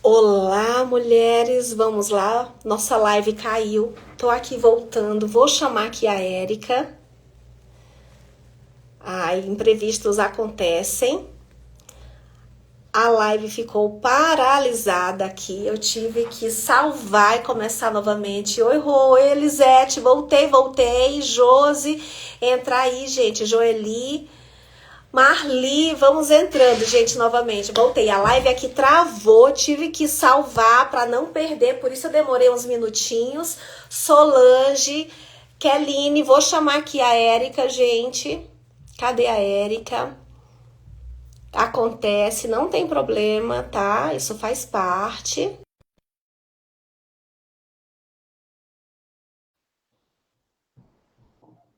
Olá, mulheres, vamos lá. Nossa live caiu. Tô aqui voltando. Vou chamar aqui a Érica. Imprevistos acontecem. A live ficou paralisada aqui. Eu tive que salvar e começar novamente. Oi, Rô, Elisete, voltei. Josi, entra aí, gente. Joeli. Marli, vamos entrando, gente, novamente. Voltei. A live aqui travou, tive que salvar para não perder, por isso eu demorei uns minutinhos. Solange, Keline, vou chamar aqui a Érica, gente. Cadê a Érica? Acontece, não tem problema, tá? Isso faz parte.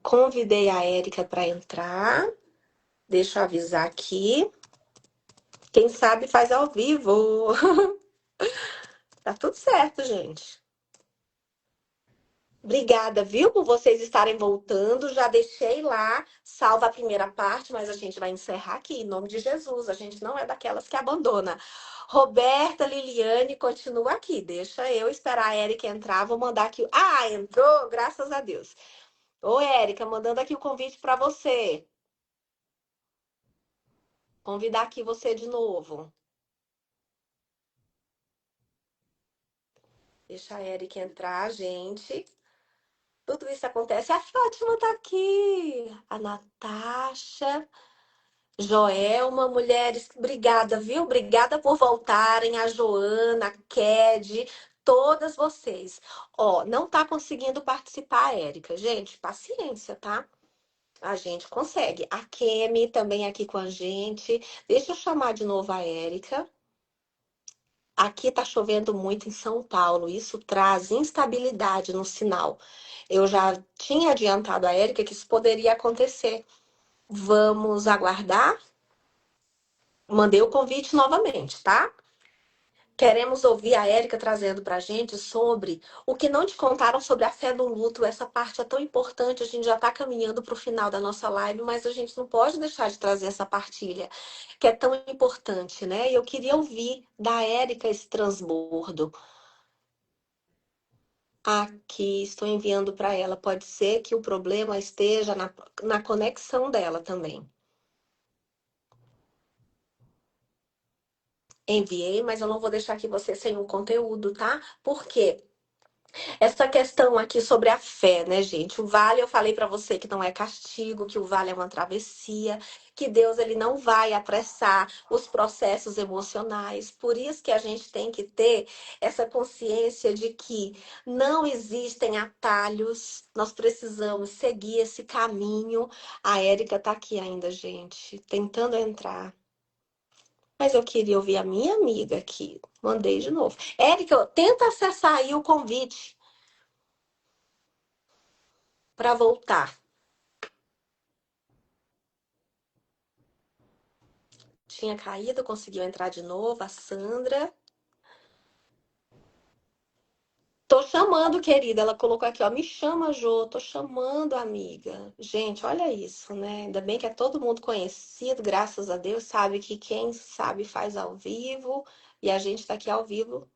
Convidei a Érica para entrar. Deixa eu avisar aqui. Quem sabe faz ao vivo. Tá tudo certo, gente. Obrigada, viu, por vocês estarem voltando. Já deixei lá, salva a primeira parte, mas a gente vai encerrar aqui, em nome de Jesus. A gente não é daquelas que abandona. Roberta, Liliane, continua aqui. Deixa eu esperar a Érica entrar. Vou mandar aqui. Ah, entrou, graças a Deus. Ô, Érica, mandando aqui o convite para você. Convidar aqui você de novo. Deixa a Érica entrar, gente. Tudo isso acontece. A Fátima tá aqui. A Natasha. Joelma, mulheres, obrigada, viu? Obrigada por voltarem, a Joana, a Ked, todas vocês. Ó, não tá conseguindo participar, Érica. Gente, paciência, tá? A gente consegue. A Kemi também aqui com a gente. Deixa eu chamar de novo a Érica. Aqui tá chovendo muito em São Paulo. Isso traz instabilidade no sinal. Eu já tinha adiantado a Érica que isso poderia acontecer. Vamos aguardar? Mandei o convite novamente, tá? Queremos ouvir a Érica trazendo para a gente sobre o que não te contaram sobre a fé no luto. Essa parte é tão importante, a gente já está caminhando para o final da nossa live, mas a gente não pode deixar de trazer essa partilha, que é tão importante, né? E eu queria ouvir da Érica esse transbordo. Aqui, estou enviando para ela. Pode ser que o problema esteja na conexão dela também. Enviei, mas eu não vou deixar aqui você sem o conteúdo, tá? Por quê? Essa questão aqui sobre a fé, né, gente? O vale, eu falei para você que não é castigo, que o vale é uma travessia, que Deus ele não vai apressar os processos emocionais. Por isso que a gente tem que ter essa consciência de que não existem atalhos. Nós precisamos seguir esse caminho. A Érica tá aqui ainda, gente, tentando entrar. Mas eu queria ouvir a minha amiga aqui. Mandei de novo. Érica, tenta acessar aí o convite para voltar. Tinha caído, conseguiu entrar de novo. A Sandra. Tô chamando, querida. Ela colocou aqui, ó. Me chama, Jô. Tô chamando, amiga. Gente, olha isso, né? Ainda bem que é todo mundo conhecido, graças a Deus. Sabe que quem sabe faz ao vivo. E a gente tá aqui ao vivo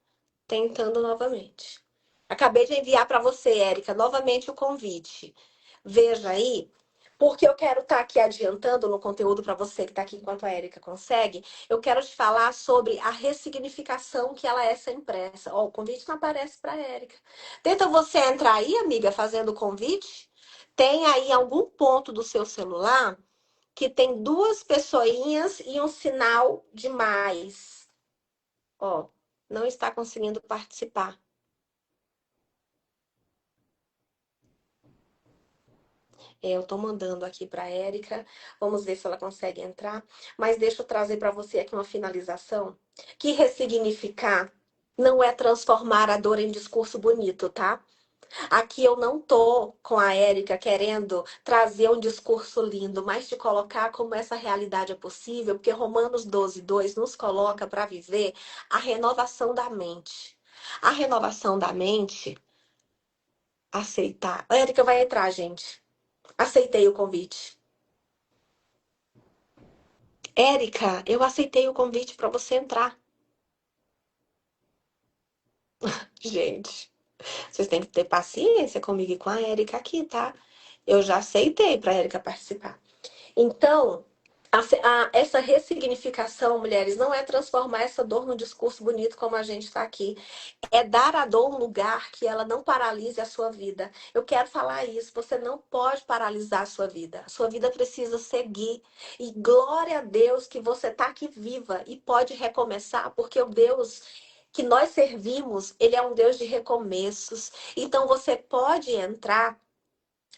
tentando novamente. Acabei de enviar para você, Érica, novamente o convite. Veja aí, porque eu quero estar aqui adiantando no conteúdo para você que está aqui enquanto a Érica consegue. Eu quero te falar sobre a ressignificação que ela é essa impressa. Ó, o convite não aparece para a Érica. Tenta você entrar aí, amiga, fazendo o convite. Tem aí algum ponto do seu celular que tem duas pessoinhas e um sinal de mais. Ó, não está conseguindo participar. Eu tô mandando aqui para Érica. Vamos ver se ela consegue entrar. Mas deixa eu trazer para você aqui uma finalização. Que ressignificar não é transformar a dor em discurso bonito, tá? Aqui eu não tô com a Érica querendo trazer um discurso lindo, mas te colocar como essa realidade é possível, porque Romanos 12:2 nos coloca para viver a renovação da mente. A renovação da mente, aceitar. A Érica vai entrar, gente. Aceitei o convite. Érica, eu aceitei o convite para você entrar. Gente, vocês têm que ter paciência comigo e com a Érica aqui, tá? Eu já aceitei para a Érica participar. Então, essa ressignificação, mulheres, não é transformar essa dor num discurso bonito como a gente está aqui. É dar à dor um lugar que ela não paralise a sua vida. Eu quero falar isso. Você não pode paralisar a sua vida. A sua vida precisa seguir. E glória a Deus que você está aqui viva e pode recomeçar, porque o Deus que nós servimos, ele é um Deus de recomeços. Então você pode entrar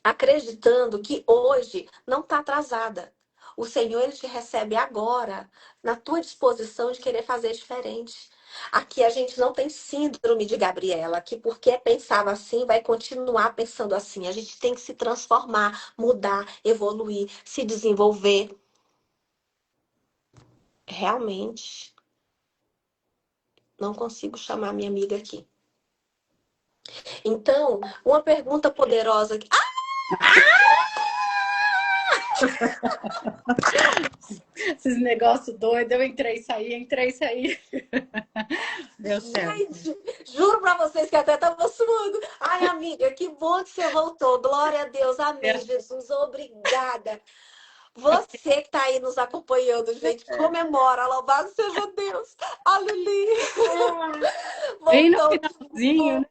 acreditando que hoje não está atrasada. O Senhor ele te recebe agora, na tua disposição de querer fazer diferente. Aqui a gente não tem síndrome de Gabriela, que porque pensava assim, vai continuar pensando assim. A gente tem que se transformar, mudar, evoluir, se desenvolver. Realmente, não consigo chamar minha amiga aqui. Então, uma pergunta poderosa. Esses negócios doidos, eu entrei e saí. Deu certo. Gente, juro pra vocês que até tava suando. Ai, amiga, que bom que você voltou. Glória a Deus. Amém, Jesus. Obrigada. Você que tá aí nos acompanhando, gente, comemora. Louvado seja Deus. Aleluia. Bem no Voltou. finalzinho, né?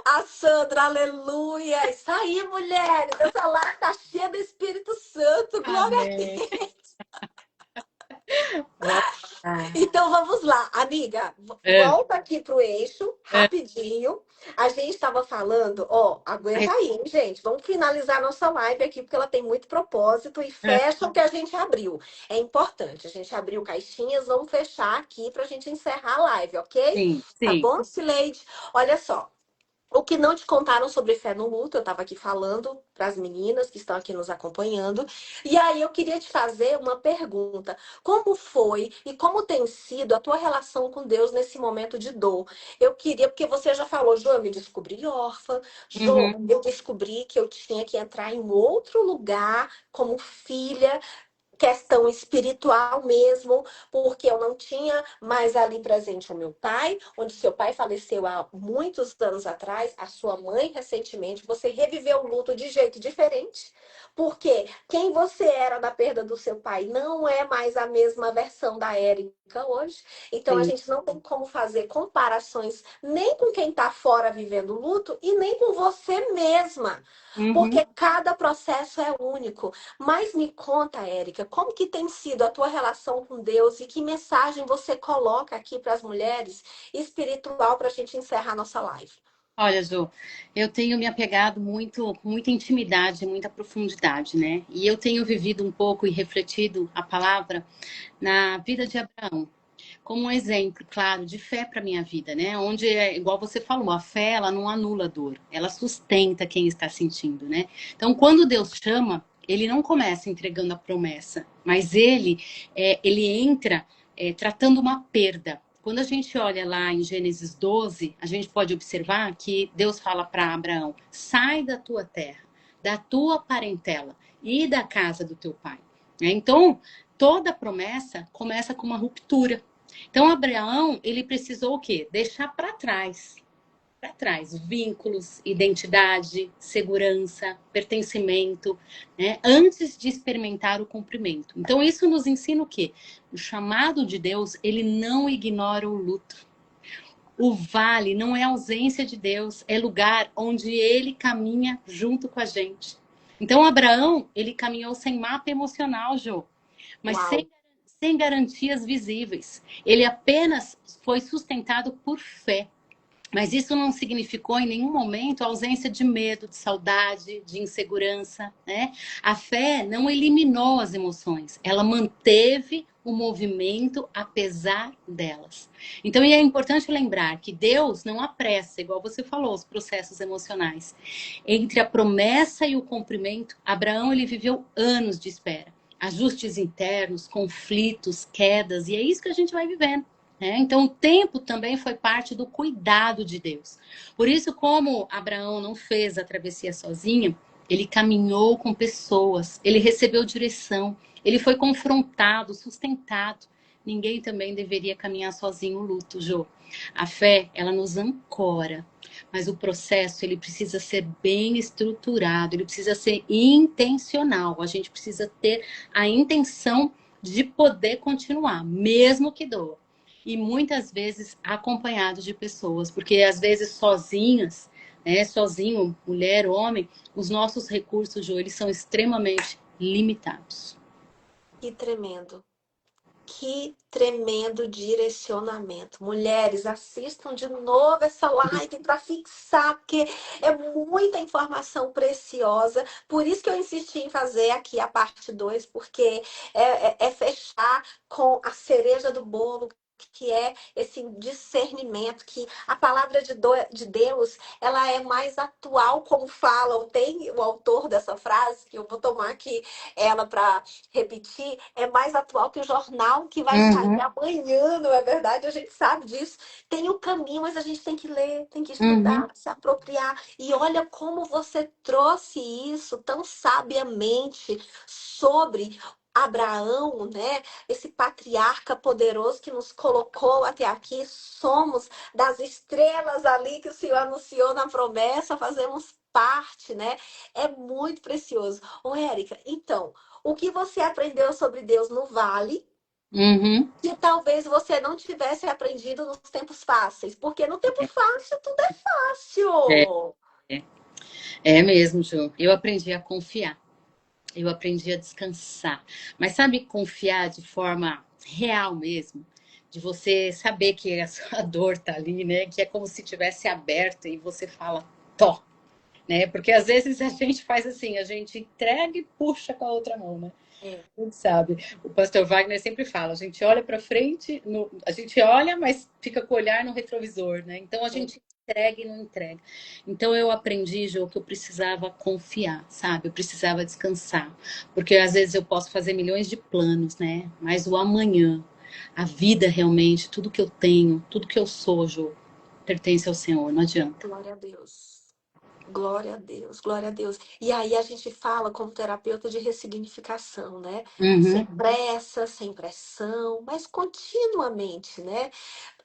A Sandra, aleluia. Isso aí, mulheres. Essa live tá cheia do Espírito Santo. Glória a Amém. Deus. Vamos lá. Então vamos lá, amiga. É, Volta aqui pro eixo, é. rapidinho. A gente estava falando, ó, aguenta aí, hein, gente. Vamos finalizar nossa live aqui, porque ela tem muito propósito e É. fecha o que a gente abriu. É importante, a gente abriu caixinhas, vamos fechar aqui pra gente encerrar a live, ok? Sim, Tá sim. bom, Sileide? Olha só. O que não te contaram sobre fé no luto, eu estava aqui falando para as meninas que estão aqui nos acompanhando. E aí eu queria te fazer uma pergunta. Como foi e como tem sido a tua relação com Deus nesse momento de dor? Eu queria, porque você já falou, Jô, eu me descobri órfã. Jô, Uhum. eu descobri que eu tinha que entrar em outro lugar como filha, questão espiritual mesmo, porque eu não tinha mais ali presente o meu pai, onde seu pai faleceu há muitos anos atrás, a sua mãe recentemente, você reviveu o luto de jeito diferente, porque quem você era na perda do seu pai não é mais a mesma versão da Érica hoje, então a Sim. gente não tem como fazer comparações nem com quem está fora vivendo o luto e nem com você mesma, Uhum. porque cada processo é único. Mas me conta, Érica, como que tem sido a tua relação com Deus e que mensagem você coloca aqui para as mulheres espiritual para a gente encerrar nossa live? Olha, Jô, eu tenho me apegado muito, com muita intimidade, muita profundidade, né? E eu tenho vivido um pouco e refletido a palavra na vida de Abraão, como um exemplo, claro, de fé para minha vida, né? Onde é igual você falou, a fé ela não anula a dor, ela sustenta quem está sentindo, né? Então, quando Deus chama, ele não começa entregando a promessa, mas ele entra tratando uma perda. Quando a gente olha lá em Gênesis 12, a gente pode observar que Deus fala para Abraão: sai da tua terra, da tua parentela e da casa do teu pai. Então, toda promessa começa com uma ruptura. Então, Abraão, ele precisou o quê? Deixar para trás, vínculos, identidade, segurança, pertencimento, né? Antes de experimentar o cumprimento. Então, isso nos ensina o quê? O chamado de Deus, ele não ignora o luto. O vale não é ausência de Deus, é lugar onde ele caminha junto com a gente. Então, Abraão, ele caminhou sem mapa emocional, Jô, mas Uau! sem garantias visíveis. Ele apenas foi sustentado por fé. Mas isso não significou em nenhum momento a ausência de medo, de saudade, de insegurança, né? A fé não eliminou as emoções, ela manteve o movimento apesar delas. Então, é importante lembrar que Deus não apressa, igual você falou, os processos emocionais. Entre a promessa e o cumprimento, Abraão ele viveu anos de espera, ajustes internos, conflitos, quedas, e é isso que a gente vai vivendo. Então, o tempo também foi parte do cuidado de Deus. Por isso, como Abraão não fez a travessia sozinho, ele caminhou com pessoas, ele recebeu direção, ele foi confrontado, sustentado. ninguém também deveria caminhar sozinho o luto, Jô. A fé, ela nos ancora, mas o processo, ele precisa ser bem estruturado, ele precisa ser intencional. A gente precisa ter a intenção de poder continuar, mesmo que doa. E muitas vezes acompanhado de pessoas, porque às vezes sozinhas, né, sozinho, mulher, homem, os nossos recursos, Jô, eles são extremamente limitados. Que tremendo. Que tremendo direcionamento. Mulheres, assistam de novo essa live para fixar, porque é muita informação preciosa. Por isso que eu insisti em fazer aqui a parte 2, porque é fechar com a cereja do bolo, que é esse discernimento, que a palavra de Deus, ela é mais atual, como fala, tem o autor dessa frase, que eu vou tomar aqui ela para repetir, é mais atual que o jornal que vai sair Uhum, amanhã, não é verdade? A gente sabe disso. Tem o caminho, mas a gente tem que ler, tem que uhum, estudar, se apropriar. E olha como você trouxe isso tão sabiamente sobre Abraão, né? Esse patriarca poderoso que nos colocou até aqui. Somos das estrelas ali que o Senhor anunciou na promessa, fazemos parte, né? É muito precioso. Ô, Érica, então, o que você aprendeu sobre Deus no vale, uhum. que talvez você não tivesse aprendido nos tempos fáceis, porque no tempo fácil tudo é É, fácil. é, é mesmo, Ju. Eu aprendi a confiar. Eu aprendi a descansar. Mas sabe, confiar de forma real mesmo? De você saber que a sua dor tá ali, né? Que é como se tivesse aberto e você fala, tó, né? Porque às vezes a gente faz assim, a gente entrega e puxa com a outra mão, né? É, A gente sabe. O pastor Wagner sempre fala, a gente olha para frente, a gente olha, mas fica com o olhar no retrovisor, né? Então a é. gente entrega e não entrega. Então eu aprendi, Jô, que eu precisava confiar, sabe? Eu precisava descansar. Porque às vezes eu posso fazer milhões de planos, né? Mas o amanhã, a vida realmente, tudo que eu tenho, tudo que eu sou, Jô, pertence ao Senhor, não adianta. Glória a Deus. Glória a Deus, glória a Deus. E aí a gente fala como terapeuta de ressignificação, né? Sem Uhum. pressa, sem pressão, mas continuamente, né?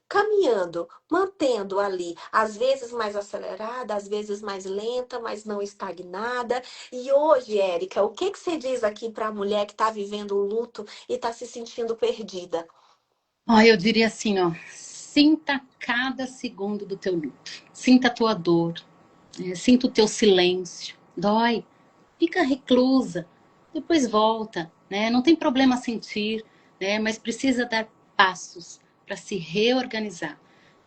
Caminhando, mantendo ali, às vezes mais acelerada, às vezes mais lenta, mas não estagnada. E hoje, Érica, o que que você diz aqui para a mulher que está vivendo o luto e está se sentindo perdida? Ó, eu diria assim, ó, sinta cada segundo do teu luto. Sinta a tua dor, sinta o teu silêncio. Dói, fica reclusa, depois volta, né? Não tem problema sentir, né? Mas precisa dar passos para se reorganizar.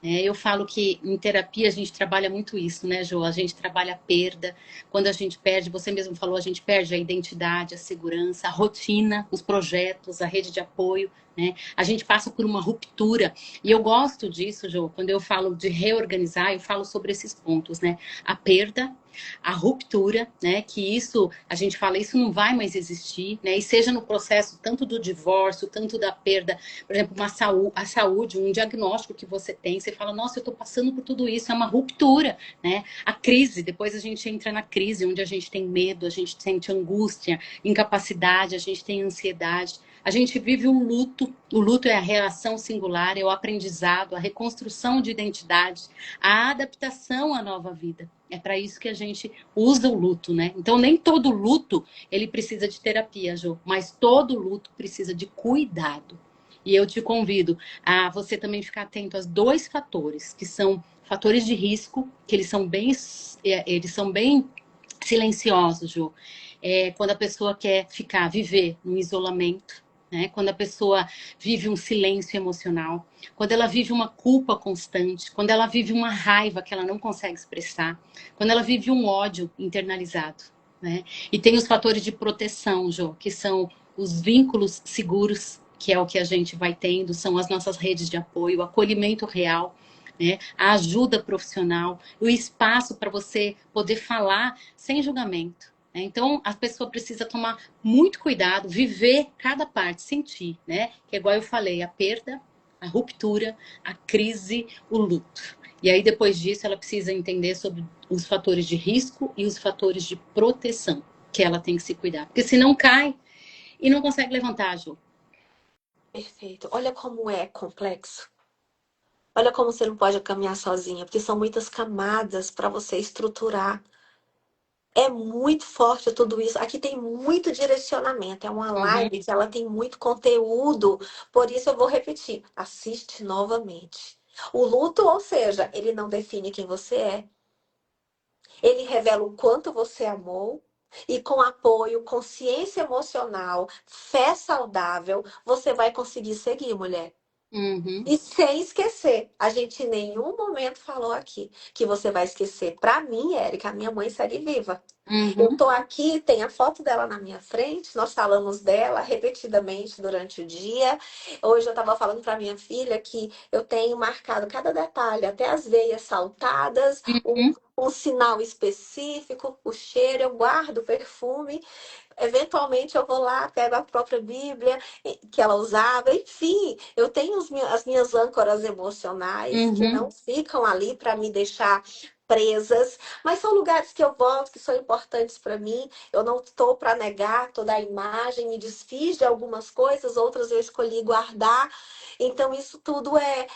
Eu falo que em terapia a gente trabalha muito isso, né, Jo? A gente trabalha a perda. Quando a gente perde, você mesmo falou, a gente perde a identidade, a segurança, a rotina, os projetos, a rede de apoio, né? A gente passa por uma ruptura. E eu gosto disso, Jo. Quando eu falo de reorganizar, eu falo sobre esses pontos, né? A perda, a ruptura, né? Que isso, a gente fala, isso não vai mais existir, né? E seja no processo tanto do divórcio, tanto da perda, por exemplo, a saúde, um diagnóstico que você tem, você fala, nossa, eu tô passando por tudo isso, é uma ruptura, né? A crise, depois a gente entra na crise, onde a gente tem medo, a gente sente angústia, incapacidade, a gente tem ansiedade. A gente vive um luto. O luto é a reação singular, é o aprendizado, a reconstrução de identidade, a adaptação à nova vida. É para isso que a gente usa o luto, né? Então nem todo luto ele precisa de terapia, Jo, mas todo luto precisa de cuidado. E eu te convido a você também ficar atento aos dois fatores, que são fatores de risco, que eles são bem silenciosos, Jo. Quando a pessoa quer viver no isolamento, né? Quando a pessoa vive um silêncio emocional, quando ela vive uma culpa constante, quando ela vive uma raiva que ela não consegue expressar, quando ela vive um ódio internalizado, né? E tem os fatores de proteção, Jo, que são os vínculos seguros, que é o que a gente vai tendo, são as nossas redes de apoio, o acolhimento real, né? A ajuda profissional, o espaço para você poder falar sem julgamento. Né? Então, a pessoa precisa tomar muito cuidado, viver cada parte, sentir, né? Que é igual eu falei, a perda, a ruptura, a crise, o luto. E aí, depois disso, ela precisa entender sobre os fatores de risco e os fatores de proteção que ela tem que se cuidar. Porque senão cai e não consegue levantar, Ju. Perfeito. Olha como é complexo. Olha como você não pode caminhar sozinha, porque são muitas camadas para você estruturar. É muito forte tudo isso. Aqui tem muito direcionamento. É uma Uhum, live que ela tem muito conteúdo. Por isso eu vou repetir. Assiste novamente. O luto, ou seja, ele não define quem você é. Ele revela o quanto você amou. E com apoio, consciência emocional, fé saudável, você vai conseguir seguir, mulher. uhum, E sem esquecer, a gente em nenhum momento falou aqui que você vai esquecer. Para mim, Érica, a minha mãe segue viva. Eu uhum, tô aqui, tem a foto dela na minha frente, nós falamos dela repetidamente durante o dia. Hoje eu estava falando para minha filha que eu tenho marcado cada detalhe, até as veias saltadas, uhum, um sinal específico, o cheiro, eu guardo o perfume. Eventualmente eu vou lá, pego a própria Bíblia que ela usava, enfim, eu tenho as minhas âncoras emocionais que uhum, não ficam ali para me deixar presas, mas são lugares que eu volto, que são importantes para mim. Eu não estou para negar toda a imagem, me desfiz de algumas coisas, outras eu escolhi guardar. Então, isso tudo é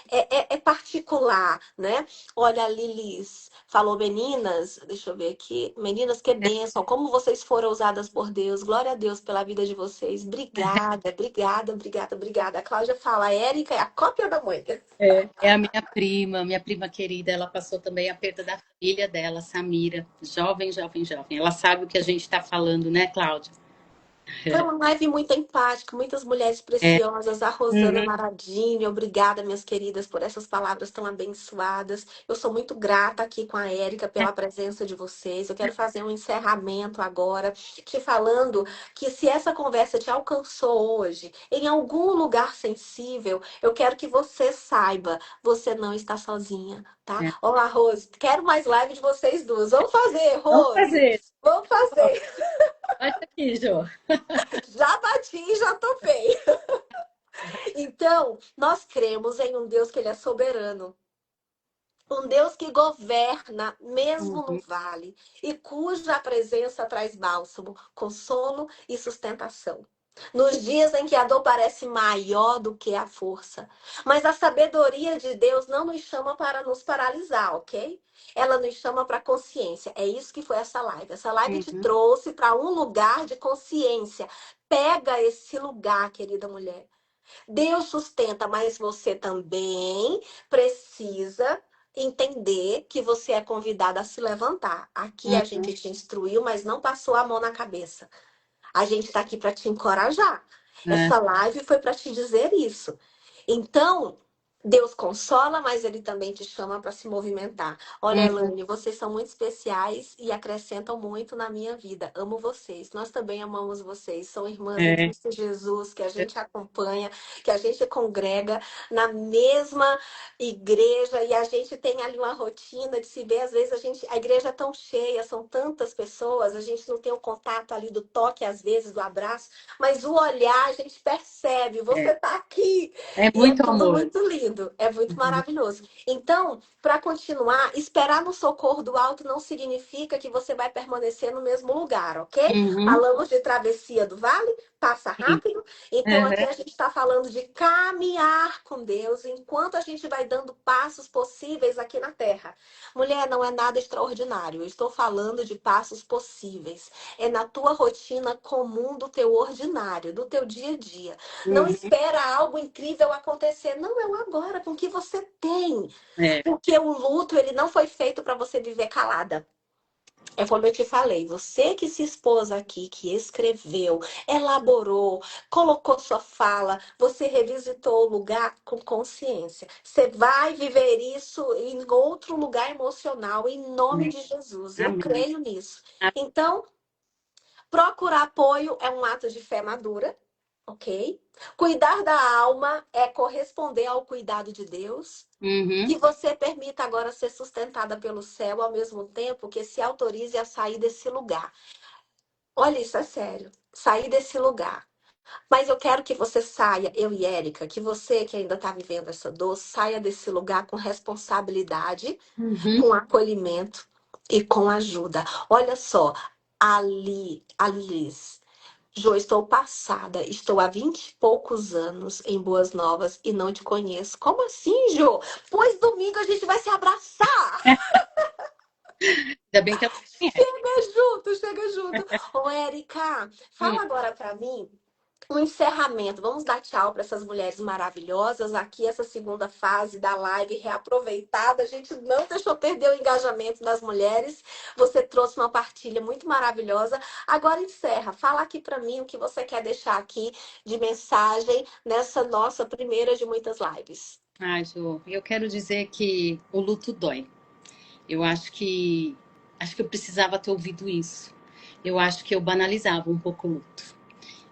particular, né? Olha, a Lilis falou, meninas, deixa eu ver aqui, meninas, que bênção, como vocês foram usadas por Deus, glória a Deus pela vida de vocês, obrigada, obrigada, obrigada, obrigada. A Cláudia fala, a Érica é a cópia da mãe. é a minha prima querida, ela passou também a perda da filha dela, Samira, jovem, jovem, jovem. Ela sabe o que a gente está falando, né, Cláudia? Foi uma live muito empática, muitas mulheres É. preciosas. A Rosana Uhum. Maradini, obrigada, minhas queridas, por essas palavras tão abençoadas. Eu sou muito grata aqui com a Érica pela presença de vocês. Eu quero fazer um encerramento agora, te falando que se essa conversa te alcançou hoje, em algum lugar sensível, eu quero que você saiba, você não está sozinha, tá? É. Olá, Rose, quero mais live de vocês duas. Vamos fazer, Vamos Rose. fazer. Vamos Ó, fazer. bate aqui, Jô. Já bati e já topei. Então, nós cremos em um Deus que ele é soberano, um Deus que governa mesmo no Uhum, vale e cuja presença traz bálsamo, consolo e sustentação. Nos dias em que a dor parece maior do que a força. Mas a sabedoria de Deus não nos chama para nos paralisar, ok? Ela nos chama para consciência. É isso que foi essa live. Essa live te uhum, trouxe para um lugar de consciência. Pega esse lugar, querida mulher. Deus sustenta, mas você também precisa entender que você é convidada a se levantar. Aqui a uhum. gente te instruiu, mas não passou a mão na cabeça. A gente está aqui para te encorajar. É. Essa live foi para te dizer isso. Então, Deus consola, mas ele também te chama para se movimentar. Olha, Uhum. Elaine, vocês são muito especiais e acrescentam muito na minha vida. Amo vocês. Nós também amamos vocês. São irmãs em É. Cristo Jesus que a gente acompanha, que a gente congrega na mesma igreja e a gente tem ali uma rotina de se ver. Às vezes a igreja é tão cheia, são tantas pessoas, a gente não tem o contato ali do toque, às vezes, do abraço, mas o olhar a gente percebe, É, você tá aqui. é E é muito tudo amor. muito lindo, é muito Uhum. maravilhoso. Então, para continuar, esperar no socorro do alto não significa que você vai permanecer no mesmo lugar, ok? Uhum. Falamos de travessia do vale, passa Sim. rápido. Então, aqui Uhum. a gente está falando de caminhar com Deus enquanto a gente vai dando passos possíveis aqui na Terra. Mulher, não é nada extraordinário. Eu estou falando de passos possíveis. É na tua rotina comum do teu ordinário, do teu dia a dia. Não Uhum. espera algo incrível acontecer. Não é o agora, com o que você tem. É. Porque o luto, ele não foi feito para você viver calada. É como eu te falei, você que se expôs aqui, que escreveu, elaborou, colocou sua fala, você revisitou o lugar com consciência. Você vai viver isso em outro lugar emocional, em nome É. de Jesus. Eu Amém. creio nisso. Então, procurar apoio é um ato de fé madura, ok? Cuidar da alma é corresponder ao cuidado de Deus. Que Uhum. você permita agora ser sustentada pelo céu, ao mesmo tempo que se autorize a sair desse lugar. Olha, isso é sério. Sair desse lugar. Mas eu quero que você saia, eu e Érica, que você que ainda está vivendo essa dor, saia desse lugar com responsabilidade, Uhum. com acolhimento e com ajuda. Olha só, ali, Alice. Jô, estou passada. Estou há 20 e poucos anos em Boas Novas e não te conheço. Como assim, Jô? Pois domingo a gente vai se abraçar. Ainda bem que ela me conhece. Chega junto, chega junto. Ô, Érica, Hum. fala agora pra mim um encerramento. Vamos dar tchau para essas mulheres maravilhosas. Aqui, essa segunda fase da live reaproveitada. A gente não deixou perder o engajamento das mulheres. Você trouxe uma partilha muito maravilhosa. Agora encerra. Fala aqui para mim o que você quer deixar aqui de mensagem nessa nossa primeira de muitas lives. Ah, Jô, eu quero dizer que o luto dói. Eu acho que eu precisava ter ouvido isso. Eu acho que eu banalizava um pouco o luto.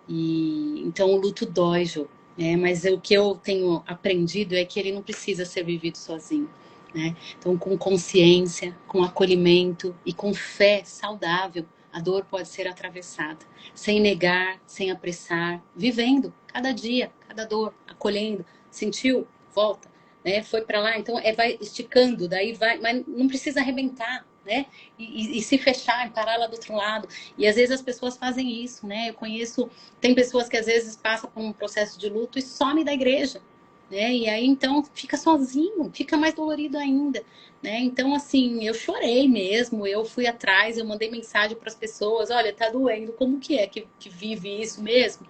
E então o luto dói, Jô, né? Mas o que eu tenho aprendido é que ele não precisa ser vivido sozinho, né? Então, com consciência, com acolhimento e com fé saudável, a dor pode ser atravessada, sem negar, sem apressar, vivendo cada dia, cada dor, acolhendo, sentiu, volta, né? Foi para lá, então vai esticando, daí vai, mas não precisa arrebentar, né? E se fechar, parar lá do outro lado. E às vezes as pessoas fazem isso, né? Eu conheço, tem pessoas que às vezes passam por um processo de luto e some da igreja, né? E aí então fica sozinho, fica mais dolorido ainda, né? Então assim, eu chorei mesmo, eu fui atrás, eu mandei mensagem para as pessoas, olha, tá doendo, como que é que vive isso mesmo,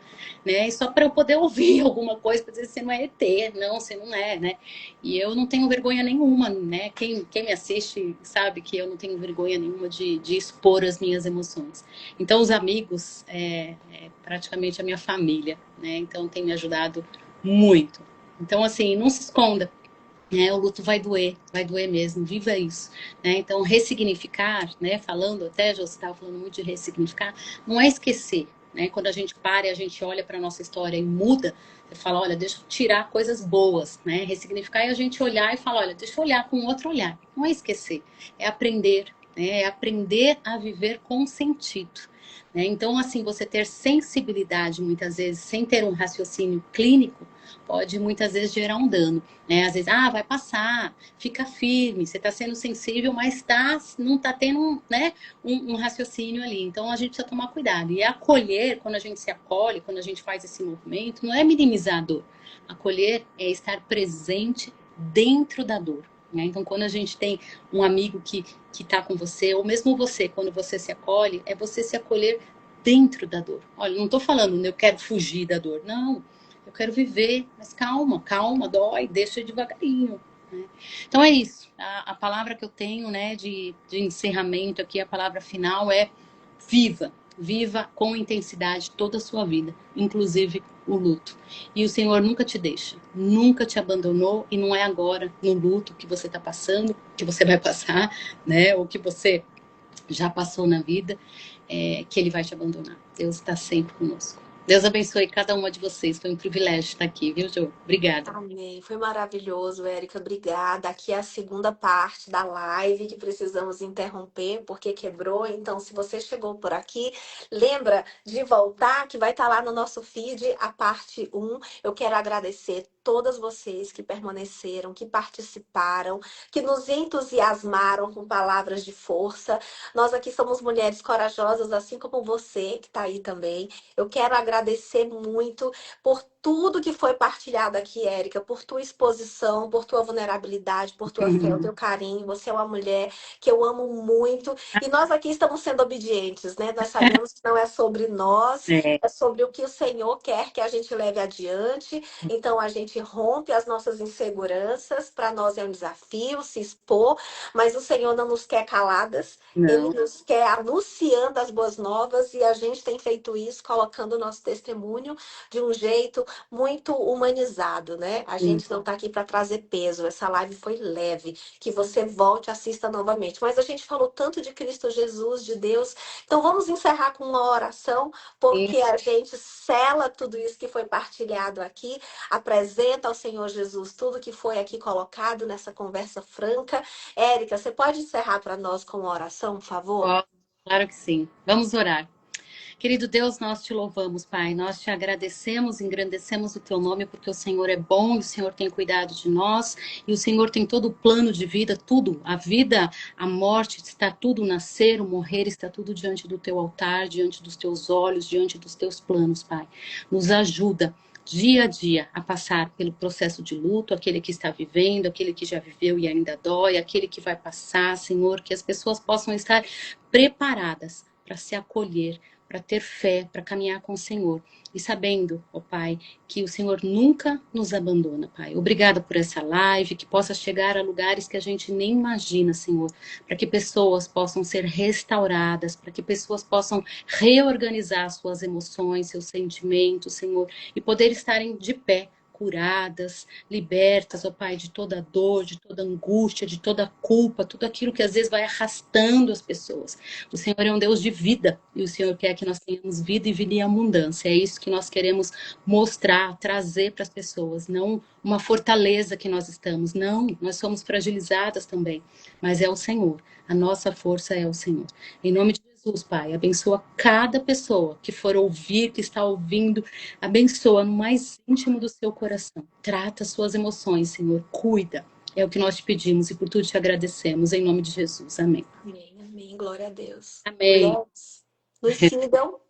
né? E só para eu poder ouvir alguma coisa para dizer você não é ET, não, você não é, né? E eu não tenho vergonha nenhuma, né? Quem me assiste sabe que eu não tenho vergonha nenhuma de expor as minhas emoções. Então, os amigos é praticamente a minha família, né? Então, tem me ajudado muito. Então, assim, não se esconda, né? O luto vai doer mesmo, viva isso, né? Então, ressignificar, né? Falando até, já estava falando muito de ressignificar, não é esquecer, né? Quando a gente para e a gente olha para a nossa história e muda, você fala, olha, deixa eu tirar coisas boas, né? Ressignificar e a gente olhar e falar, olha, deixa eu olhar com outro olhar. Não é esquecer, é aprender, né? É aprender a viver com sentido. Né? Então, assim, você ter sensibilidade, muitas vezes, sem ter um raciocínio clínico, pode muitas vezes gerar um dano. Né? Às vezes, vai passar, fica firme, você está sendo sensível, mas não está tendo né, um raciocínio ali. Então a gente precisa tomar cuidado. E acolher, quando a gente se acolhe, quando a gente faz esse movimento, não é minimizar a dor. Acolher é estar presente dentro da dor. Né? Então, quando a gente tem um amigo que está com você, ou mesmo você, quando você se acolhe, é você se acolher dentro da dor. Olha, não estou falando, eu quero fugir da dor. Não, eu quero viver, mas calma, calma, dói, deixa devagarinho. Né? Então é isso. A palavra que eu tenho, né, de encerramento aqui, a palavra final é viva. Viva com intensidade toda a sua vida, inclusive o luto. E o Senhor nunca te deixa, nunca te abandonou e não é agora no luto que você está passando, que você vai passar, né, ou que você já passou na vida, que Ele vai te abandonar. Deus está sempre conosco. Deus abençoe cada uma de vocês. Foi um privilégio estar aqui, viu, Jo? Obrigada. Amém. Foi maravilhoso, Érica. Obrigada. Aqui é a segunda parte da live que precisamos interromper porque quebrou. Então, se você chegou por aqui, lembra de voltar, que vai estar lá no nosso feed a parte um. Eu quero agradecer todas vocês que permaneceram, que participaram, que nos entusiasmaram com palavras de força. Nós aqui somos mulheres corajosas, assim como você que está aí também. Eu quero agradecer muito por tudo que foi partilhado aqui, Érica, por tua exposição, por tua vulnerabilidade, por tua fé, o teu carinho. Você é uma mulher que eu amo muito e nós aqui estamos sendo obedientes, né? Nós sabemos que não é sobre nós, É, é sobre o que o Senhor quer que a gente leve adiante. Então a gente rompe as nossas inseguranças. Para nós é um desafio se expor, mas o Senhor não nos quer caladas. Ele não. nos quer anunciando as boas novas e a gente tem feito isso, colocando o nosso testemunho de um jeito muito humanizado, né? A Sim. gente não está aqui para trazer peso. Essa live foi leve. Que você volte e assista novamente. Mas a gente falou tanto de Cristo Jesus, de Deus. Então vamos encerrar com uma oração, porque a gente sela tudo isso que foi partilhado aqui, apresenta ao Senhor Jesus tudo que foi aqui colocado nessa conversa franca. Érica, você pode encerrar para nós com uma oração, por favor? Claro que sim. Vamos orar. Querido Deus, nós te louvamos, Pai. Nós te agradecemos, engrandecemos o teu nome, porque o Senhor é bom e o Senhor tem cuidado de nós, e o Senhor tem todo o plano de vida, tudo, a vida, a morte, está tudo, o nascer, o morrer, está tudo diante do teu altar, diante dos teus olhos, diante dos teus planos, Pai. Nos ajuda dia a dia a passar pelo processo de luto, aquele que está vivendo, aquele que já viveu e ainda dói, aquele que vai passar, Senhor, que as pessoas possam estar preparadas para se acolher, para ter fé, para caminhar com o Senhor. E sabendo, ó Pai, que o Senhor nunca nos abandona, Pai. Obrigada por essa live, que possa chegar a lugares que a gente nem imagina, Senhor, para que pessoas possam ser restauradas, para que pessoas possam reorganizar suas emoções, seus sentimentos, Senhor, e poder estarem de pé, curadas, libertas, ó Pai, de toda dor, de toda angústia, de toda culpa, tudo aquilo que às vezes vai arrastando as pessoas. O Senhor é um Deus de vida e o Senhor quer que nós tenhamos vida e vida em abundância. É isso que nós queremos mostrar, trazer para as pessoas, não uma fortaleza que nós estamos, não, nós somos fragilizadas também, mas é o Senhor, a nossa força é o Senhor. Em nome de Jesus, Pai, abençoa cada pessoa que for ouvir, que está ouvindo, abençoa no mais íntimo do seu coração. Trata suas emoções, Senhor, cuida. É o que nós te pedimos e por tudo te agradecemos. Em nome de Jesus. Amém. Amém, amém. Glória a Deus. Amém. Mulheres, nos sigam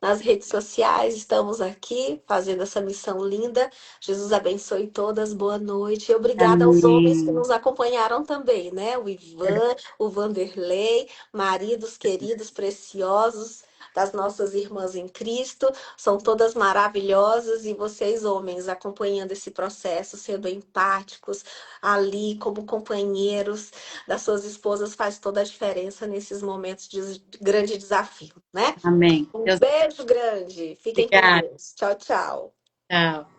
nas redes sociais, estamos aqui fazendo essa missão linda. Jesus abençoe todas, boa noite. E obrigada aos homens que Amém. nos acompanharam também, né? O Ivan, o Vanderlei, maridos queridos, preciosos das nossas irmãs em Cristo, são todas maravilhosas e vocês, homens, acompanhando esse processo, sendo empáticos ali como companheiros das suas esposas, faz toda a diferença nesses momentos de grande desafio, né? Amém. Um Deus beijo grande. Fiquem com obrigado. Deus. Tchau, tchau. Tchau.